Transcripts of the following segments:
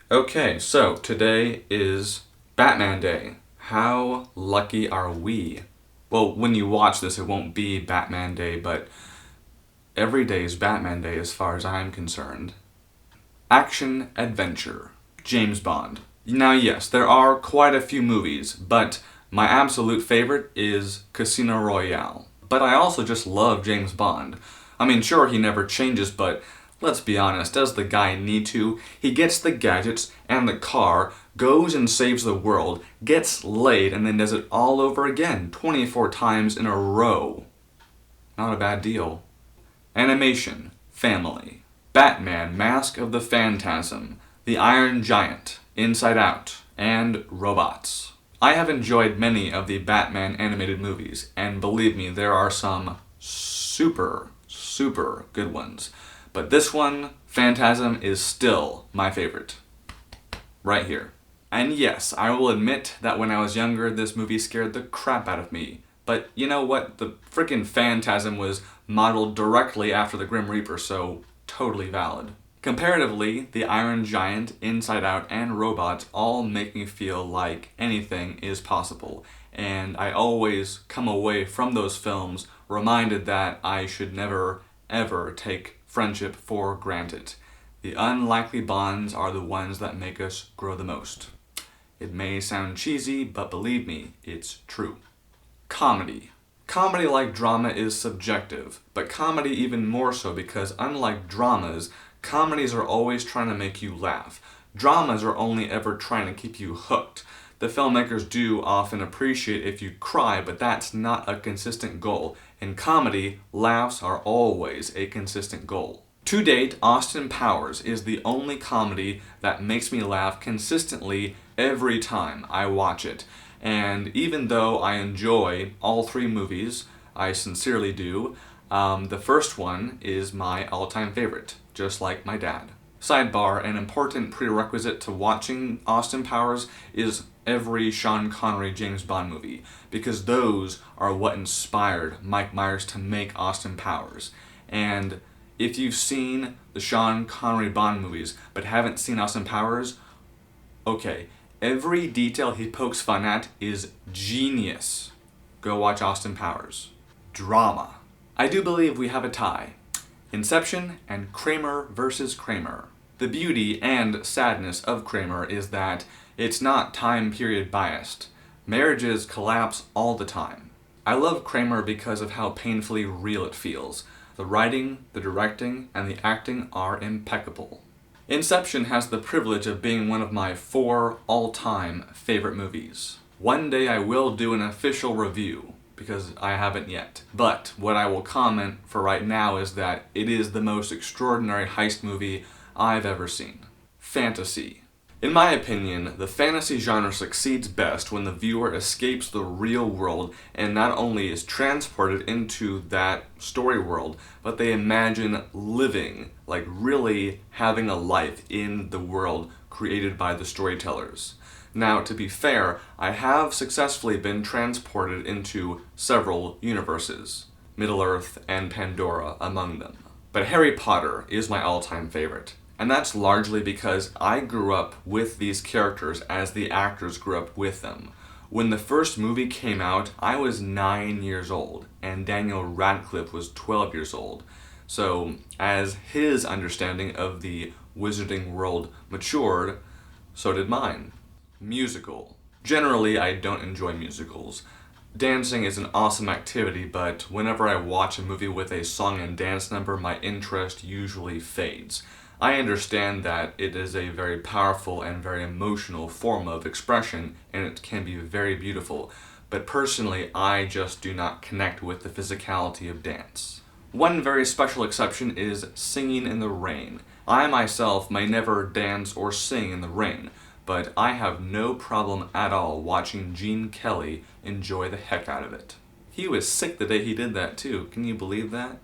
Okay, so today is Batman Day. How lucky are we? Well, when you watch this, it won't be Batman Day, but every day is Batman Day as far as I'm concerned. Action adventure. James Bond. Now, yes, there are quite a few movies, but my absolute favorite is Casino Royale. But I also just love James Bond. I mean, sure, he never changes, but let's be honest, does the guy need to? He gets the gadgets and the car, goes and saves the world, gets laid, and then does it all over again, 24 times in a row. Not a bad deal. Animation. Family. Batman, Mask of the Phantasm, The Iron Giant, Inside Out, and Robots. I have enjoyed many of the Batman animated movies, and believe me, there are some super good ones. But this one, Phantasm, is still my favorite. Right here. And yes, I will admit that when I was younger, this movie scared the crap out of me. But you know what? The frickin' Phantasm was modeled directly after the Grim Reaper, so totally valid. Comparatively, The Iron Giant, Inside Out, and Robots all make me feel like anything is possible, and I always come away from those films reminded that I should never, ever take friendship for granted. The unlikely bonds are the ones that make us grow the most. It may sound cheesy, but believe me, it's true. Comedy. Comedy, like drama, is subjective, but comedy even more so because unlike dramas, comedies are always trying to make you laugh. Dramas are only ever trying to keep you hooked. The filmmakers do often appreciate if you cry, but that's not a consistent goal. In comedy, laughs are always a consistent goal. To date, Austin Powers is the only comedy that makes me laugh consistently every time I watch it. And even though I enjoy all three movies, I sincerely do, the first one is my all-time favorite, just like my dad. Sidebar, an important prerequisite to watching Austin Powers is every Sean Connery James Bond movie, because those are what inspired Mike Myers to make Austin Powers. And if you've seen the Sean Connery Bond movies but haven't seen Austin Powers, okay, every detail he pokes fun at is genius. Go watch Austin Powers. Drama. I do believe we have a tie. Inception and Kramer versus Kramer. The beauty and sadness of Kramer is that it's not time period biased. Marriages collapse all the time. I love Kramer because of how painfully real it feels. The writing, the directing, and the acting are impeccable. Inception has the privilege of being one of my 4 all-time favorite movies. One day I will do an official review, because I haven't yet. But what I will comment for right now is that it is the most extraordinary heist movie I've ever seen. Fantasy. In my opinion, the fantasy genre succeeds best when the viewer escapes the real world and not only is transported into that story world, but they imagine living, like really having a life in the world created by the storytellers. Now, to be fair, I have successfully been transported into several universes, Middle-earth and Pandora among them. But Harry Potter is my all-time favorite. And that's largely because I grew up with these characters as the actors grew up with them. When the first movie came out, I was 9 years old, and Daniel Radcliffe was 12 years old. So, as his understanding of the wizarding world matured, so did mine. Musical. Generally, I don't enjoy musicals. Dancing is an awesome activity, but whenever I watch a movie with a song and dance number, my interest usually fades. I understand that it is a very powerful and very emotional form of expression, and it can be very beautiful, but personally, I just do not connect with the physicality of dance. One very special exception is singing in the rain. I myself may never dance or sing in the rain, but I have no problem at all watching Gene Kelly enjoy the heck out of it. He was sick the day he did that too, can you believe that?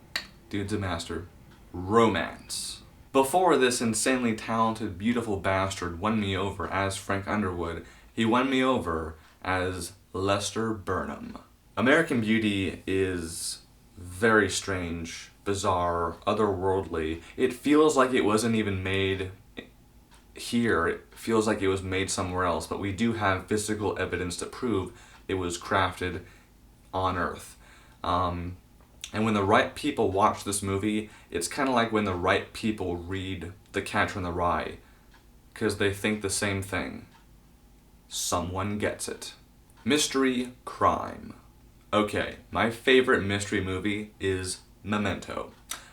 Dude's a master. Romance. Before this insanely talented, beautiful bastard won me over as Frank Underwood, he won me over as Lester Burnham. American Beauty is very strange, bizarre, otherworldly. It feels like it wasn't even made here it feels like it was made somewhere else, but we do have physical evidence to prove it was crafted on Earth. And when the right people watch this movie, it's kind of like when the right people read The Catcher in the Rye, because they think the same thing. Someone gets it. Mystery crime. Okay, my favorite mystery movie is Memento.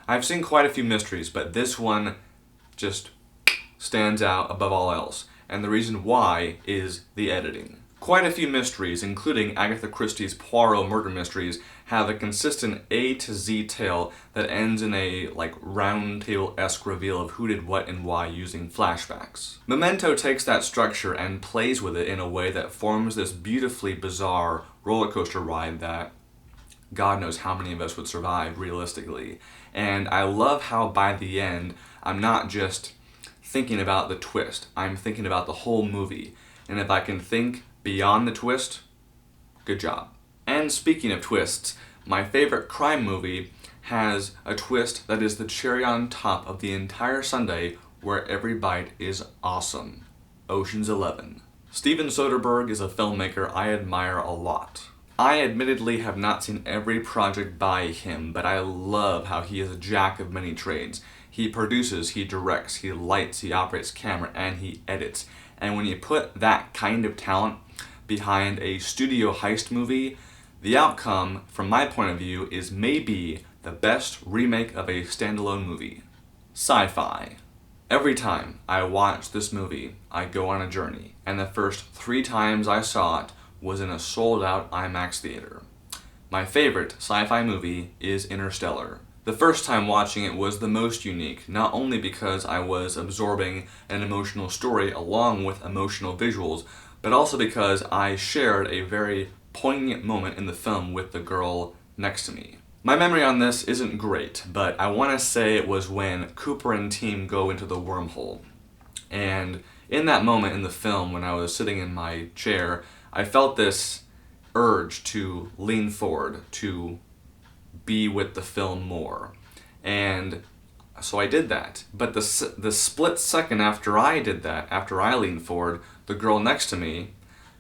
I've seen quite a few mysteries, but this one just stands out above all else. And the reason why is the editing. Quite a few mysteries, including Agatha Christie's Poirot murder mysteries, have a consistent A to Z tale that ends in a round table-esque reveal of who did what and why using flashbacks. Memento takes that structure and plays with it in a way that forms this beautifully bizarre roller coaster ride that God knows how many of us would survive realistically. And I love how by the end, I'm not just thinking about the twist, I'm thinking about the whole movie. And if I can think beyond the twist, good job. And speaking of twists, my favorite crime movie has a twist that is the cherry on top of the entire sundae, where every bite is awesome. Ocean's 11. Steven Soderbergh is a filmmaker I admire a lot. I admittedly have not seen every project by him, but I love how he is a jack of many trades. He produces, he directs, he lights, he operates camera, and he edits. And when you put that kind of talent behind a studio heist movie, the outcome, from my point of view, is maybe the best remake of a standalone movie. Sci-fi. Every time I watch this movie, I go on a journey, and the first 3 times I saw it was in a sold-out IMAX theater. My favorite sci-fi movie is Interstellar. The first time watching it was the most unique, not only because I was absorbing an emotional story along with emotional visuals, but also because I shared a very poignant moment in the film with the girl next to me. My memory on this isn't great, but I want to say it was when Cooper and team go into the wormhole. And in that moment in the film, when I was sitting in my chair, I felt this urge to lean forward, to be with the film more. And so I did that. But the split second after I did that, after I leaned forward, the girl next to me,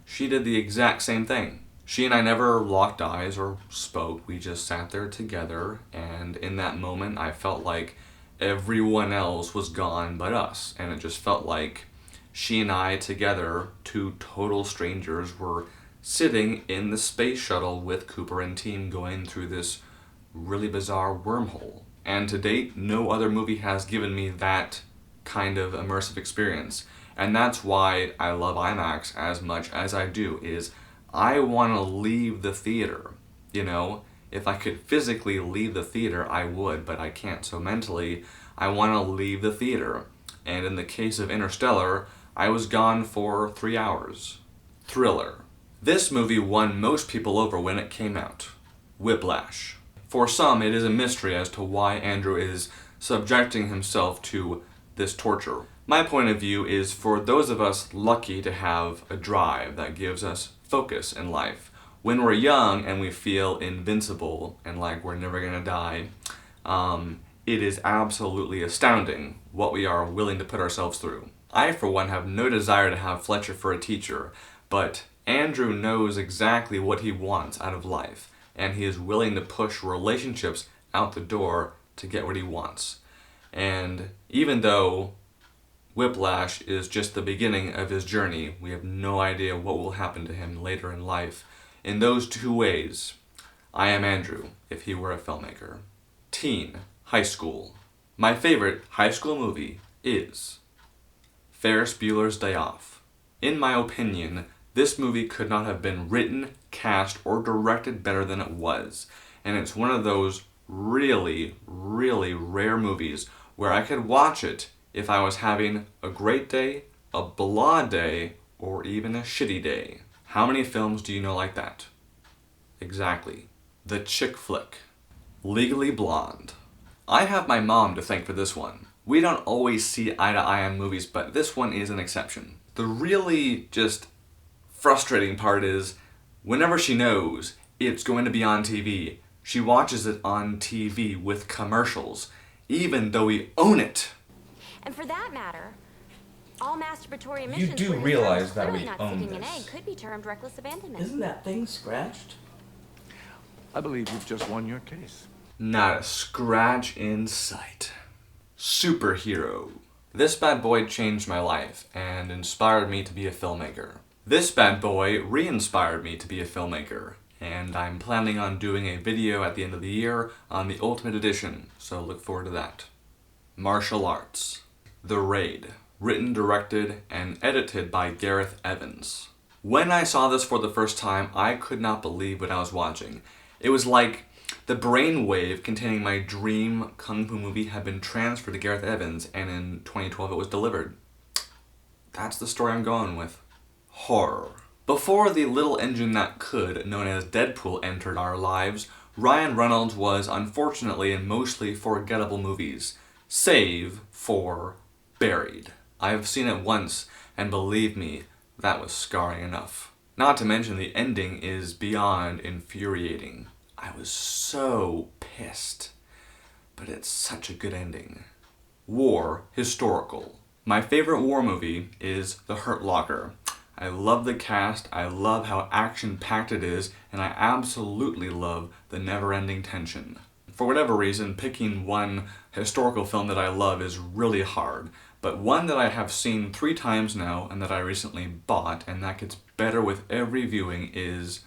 she did the exact same thing. She and I never locked eyes or spoke. We just sat there together, and in that moment I felt like everyone else was gone but us. And it just felt like she and I together, 2 total strangers, were sitting in the space shuttle with Cooper and team going through this really bizarre wormhole. And to date, no other movie has given me that kind of immersive experience. And that's why I love IMAX as much as I do, is I want to leave the theater. You know, if I could physically leave the theater, I would, but I can't. So mentally, I want to leave the theater. And in the case of Interstellar, I was gone for 3 hours. Thriller. This movie won most people over when it came out. Whiplash. For some, it is a mystery as to why Andrew is subjecting himself to this torture. My point of view is for those of us lucky to have a drive that gives us focus in life. When we're young and we feel invincible and like we're never gonna die, it is absolutely astounding what we are willing to put ourselves through. I, for one, have no desire to have Fletcher for a teacher, but Andrew knows exactly what he wants out of life, and he is willing to push relationships out the door to get what he wants. And even though Whiplash is just the beginning of his journey, we have no idea what will happen to him later in life. In those 2 ways, I am Andrew if he were a filmmaker. Teen, high school. My favorite high school movie is Ferris Bueller's Day Off. In my opinion, this movie could not have been written, cast, or directed better than it was. And it's one of those really, really rare movies where I could watch it if I was having a great day, a blah day, or even a shitty day. How many films do you know like that? Exactly. The chick flick. Legally Blonde. I have my mom to thank for this one. We don't always see eye to eye on movies, but this one is an exception. The really just frustrating part is, whenever she knows it's going to be on TV, she watches it on TV with commercials, even though we own it. And for that matter, All masturbatory You emissions do were in realize terms that clearly we not own sticking an this. egg could be termed reckless abandonment. Isn't that thing scratched? I believe you've just won your case. Not a scratch in sight. Superhero. This bad boy changed my life and inspired me to be a filmmaker. This bad boy re-inspired me to be a filmmaker, and I'm planning on doing a video at the end of the year on the Ultimate Edition, so look forward to that. Martial arts. The Raid. Written, directed, and edited by Gareth Evans. When I saw this for the first time, I could not believe what I was watching. It was like the brainwave containing my dream kung fu movie had been transferred to Gareth Evans, and in 2012 it was delivered. That's the story I'm going with. Horror. Before the little engine that could, known as Deadpool, entered our lives, Ryan Reynolds was unfortunately in mostly forgettable movies, save for Buried. I've seen it once, and believe me, that was scarring enough. Not to mention the ending is beyond infuriating. I was so pissed, but it's such a good ending. War, historical. My favorite war movie is The Hurt Locker. I love the cast, I love how action-packed it is, and I absolutely love the never-ending tension. For whatever reason, picking one historical film that I love is really hard, but one that I have seen 3 times now and that I recently bought, and that gets better with every viewing, is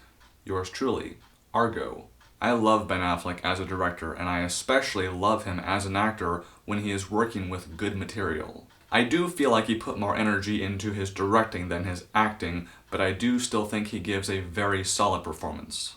yours truly, Argo. I love Ben Affleck as a director, and I especially love him as an actor when he is working with good material. I do feel like he put more energy into his directing than his acting, but I do still think he gives a very solid performance.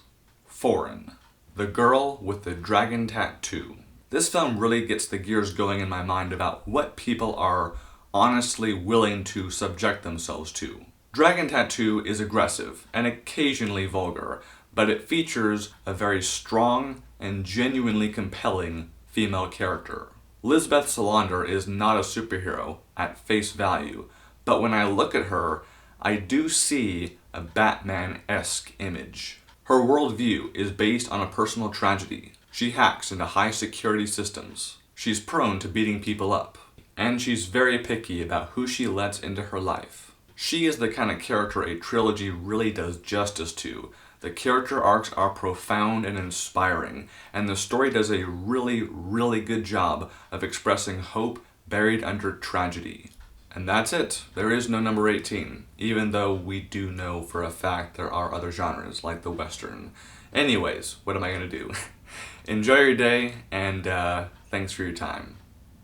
Foreign. The Girl with the Dragon Tattoo. This film really gets the gears going in my mind about what people are honestly willing to subject themselves to. Dragon Tattoo is aggressive and occasionally vulgar, but it features a very strong and genuinely compelling female character. Lisbeth Salander is not a superhero at face value, but when I look at her, I do see a Batman-esque image. Her worldview is based on a personal tragedy. She hacks into high security systems. She's prone to beating people up. And she's very picky about who she lets into her life. She is the kind of character a trilogy really does justice to. The character arcs are profound and inspiring, and the story does a really, really good job of expressing hope buried under tragedy. And that's it. There is no number 18, even though we do know for a fact there are other genres, like the Western. Anyways, what am I going to do? Enjoy your day, and thanks for your time.